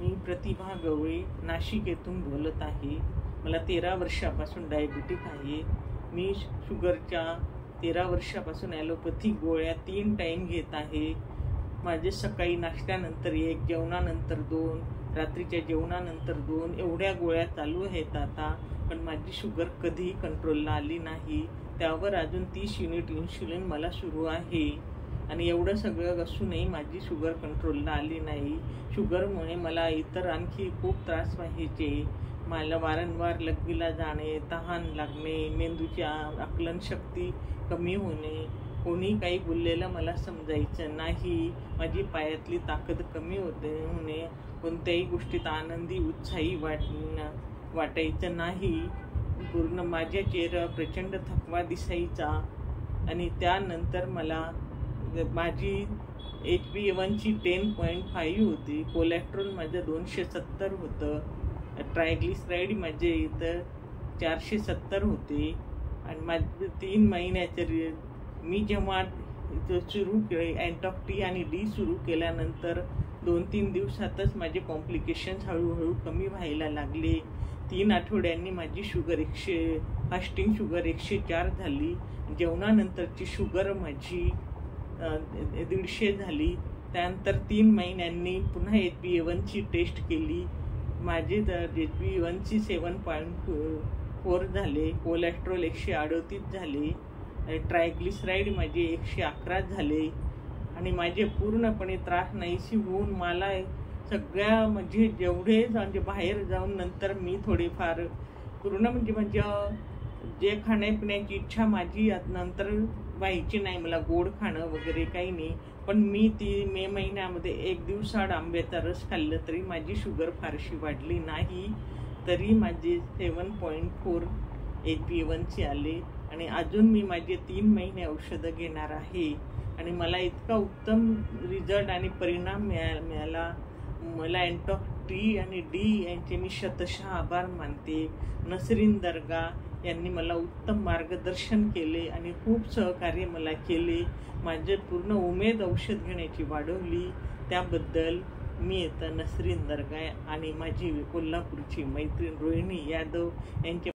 मी प्रतिभा गवळे नाशिक येथून बोलत आहे। मला 13 वर्षापासून डायबिटीज आहे। मी शुगरच्या 13 वर्षापासून ॲलोपॅथिक गोळ्या 3 टाइम घेत आहे। माझे सकाळी नाश्त्यानंतर 1, जेवणानंतर 2, रात्रीच्या जेवणानंतर 2 एवढ्या गोळ्या चालू आहेत आता, पण माझी शुगर कधीही कंट्रोलला आली नाही। त्यावर अजून 30 युनिट इन्शुलिन मला सुरू आहे आणि एवढं सगळं असूनही माझी शुगर कंट्रोलला आली नाही। शुगरमुळे मला इतर आणखी खूप त्रास व्हायचे। मला वारंवार लघवीला जाणे, तहान लागणे, मेंदूची आकलनशक्ती कमी होणे, कोणी काही बोललेलं मला समजायचं नाही, माझी पायातली ताकद कमी होणे, कोणत्याही गोष्टीत आनंदी उत्साही वाटायचं नाही। पूर्ण माझ्या चेहऱ्यावर प्रचंड थकवा दिसायचा आणि त्यानंतर मला माझी HbA1ची 10.5 होती, कोलेस्ट्रॉल माझं 270 होतं, ट्रायग्लिसराईड माझे इथं 470 होते आणि माझे 3 महिन्याचे मी जेव्हा सुरू केले अँटॉक-T आणि D सुरू केल्यानंतर 2-3 दिवसातच माझे कॉम्प्लिकेशन्स हळूहळू कमी व्हायला लागले। 3 आठवड्यांनी माझी शुगर फास्टिंग शुगर 104 झाली। जेवणानंतरची शुगर माझी 150 झाली। त्यानंतर 3 महिन्यांनी पुन्हा HbA1ची टेस्ट केली, माझे HbA1ची 7.4 झाले, कोलेस्ट्रॉल 138 झाले, ट्रायग्लिसराईड माझे 111 झाले आणि माझे पूर्णपणे त्रास नाहीशी होऊन मला सगळ्या म्हणजे जेवढे म्हणजे बाहेर जाऊन नंतर मी थोडेफार पूर्ण म्हणजे जे खाण्यापिण्याची इच्छा माझी नंतर व्हायची नाही, मला गोड खाणं वगैरे काही नाही। पण मी मे महिन्यामध्ये 1 दिवसाआड आंब्याचा रस खाल्लं तरी माझी शुगर फारशी वाढली नाही, तरी माझे 7.4 HbA1चे आले आणि अजून मी माझे 3 महिने औषधं घेणार आहे आणि मला इतका उत्तम रिझल्ट आणि परिणाम मिळाला। मला अँटॉक-T आणि D यांचे मी शतशः आभार मानते। नसरीन दर्गा यांनी मला उत्तम मार्गदर्शन केले आणि खूप सहकार्य मला केले, माझे पूर्ण उमेद औषध घेण्याची वाढवली। त्याबद्दल मी नसरीन दर्गा आणि माझी कोल्हापूरची मैत्रीण रोहिणी यादव यांचे